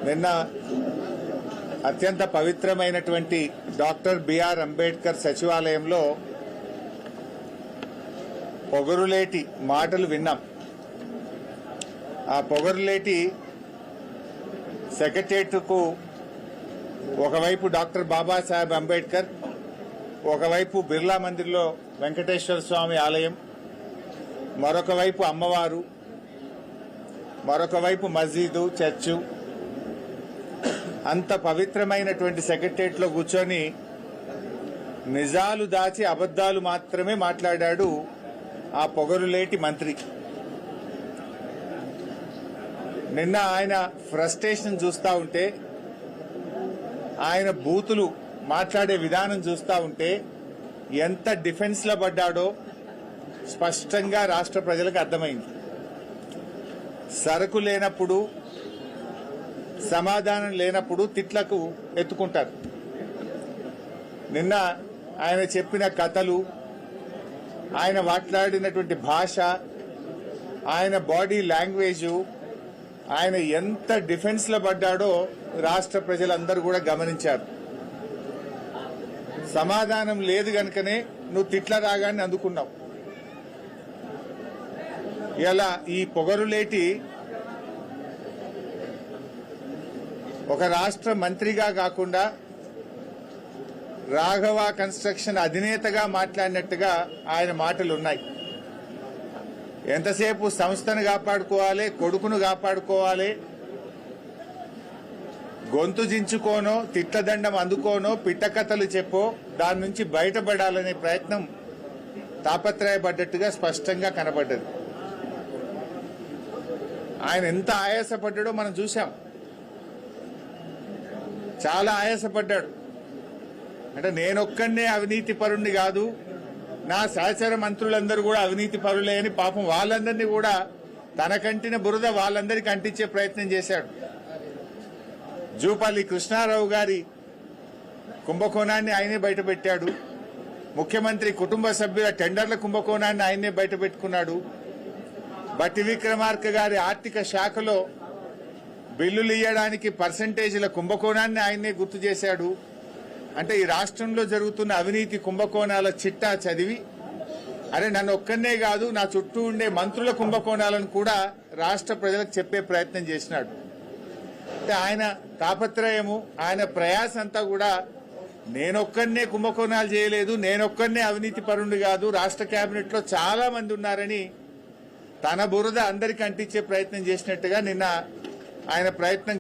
నిన్న అత్యంత పవిత్రమైనటువంటి డాక్టర్ బిఆర్ అంబేద్కర్ సచివాలయంలో పొగరులేటి మాటలు విన్నాం. ఆ పొగరులేటి సెక్రటేరియట్కు ఒకవైపు డాక్టర్ బాబాసాహెబ్ అంబేద్కర్, ఒకవైపు బిర్లా మందిర్లో వెంకటేశ్వర స్వామి ఆలయం, మరొక వైపు అమ్మవారు, మరొక వైపు మస్జిదు, చర్చు, అంత పవిత్రమైనటువంటి సెక్రటేరియట్లో కూర్చొని నిజాలు దాచి అబద్దాలు మాత్రమే మాట్లాడాడు ఆ పొగరులేటి మంత్రి. నిన్న ఆయన ఫ్రస్ట్రేషన్ చూస్తా ఉంటే, ఆయన బూతులు మాట్లాడే విధానం చూస్తా ఉంటే ఎంత డిఫెన్స్ లో పడ్డాడో స్పష్టంగా రాష్ట్ర ప్రజలకు అర్థమైంది. సరుకు లేనప్పుడు, సమాధానం లేనప్పుడు తిట్లకు ఎత్తుకుంటారు. నిన్న ఆయన చెప్పిన కథలు, ఆయన మాట్లాడినటువంటి భాష, ఆయన బాడీ లాంగ్వేజ్, ఆయన ఎంత డిఫెన్స్ లో పడ్డాడో రాష్ట్ర ప్రజలందరూ కూడా గమనించారు. సమాధానం లేదు గనుకనే నువ్వు తిట్ల రాగాన్ని అందుకున్నావు. ఇలా ఈ పొగరులేటి ఒక రాష్ట్ర మంత్రిగా కాకుండా రాఘవ కన్స్ట్రక్షన్ అధినేతగా మాట్లాడినట్టుగా ఆయన మాటలు ఉన్నాయి. ఎంతసేపు సంస్థను కాపాడుకోవాలి, కొడుకును కాపాడుకోవాలి, గొంతు జించుకోనో, తిట్లదండం అందుకోనో, పిట్టకథలు చెప్పో దాని నుంచి బయటపడాలనే ప్రయత్నం తాపత్రయపడ్డట్టుగా స్పష్టంగా కనబడ్డది. ఆయన ఎంత ఆయాసపడ్డాడో మనం చూశాం. చాలా ఆయాసపడ్డాడు. అంటే నేనొక్కనే అవినీతి పరుణ్ణి కాదు, నా సహచర మంత్రులందరూ కూడా అవినీతి పరులే అని పాపం వాళ్ళందరినీ కూడా తన కంటిన బురద వాళ్ళందరికీ అంటించే ప్రయత్నం చేశాడు. జూపల్లి కృష్ణారావు గారి కుంభకోణాన్ని ఆయనే బయటపెట్టాడు. ముఖ్యమంత్రి కుటుంబ సభ్యుల టెండర్ల కుంభకోణాన్ని ఆయనే బయటపెట్టుకున్నాడు. బట్టి విక్రమార్క గారి ఆర్థిక శాఖలో బిల్లులు ఇయ్యడానికి పర్సంటేజీల కుంభకోణాన్ని ఆయనే గుర్తు చేశాడు. అంటే ఈ రాష్ట్రంలో జరుగుతున్న అవినీతి కుంభకోణాల చిట్టా చదివి, అరే నన్ను ఒక్కనే కాదు నా చుట్టూ ఉండే మంత్రుల కుంభకోణాలను కూడా రాష్ట్ర ప్రజలకు చెప్పే ప్రయత్నం చేసినాడు. అంటే ఆయన తాపత్రయము, ఆయన ప్రయాస అంతా కూడా నేనొక్కనే కుంభకోణాలు చేయలేదు, నేనొక్కనే అవినీతి పరుణ్ణి కాదు, రాష్ట్ర కేబినెట్ లో చాలా మంది ఉన్నారని తన బురద అందరికీ అంటించే ప్రయత్నం చేసినట్టుగా నిన్న ఆయన ప్రయత్నం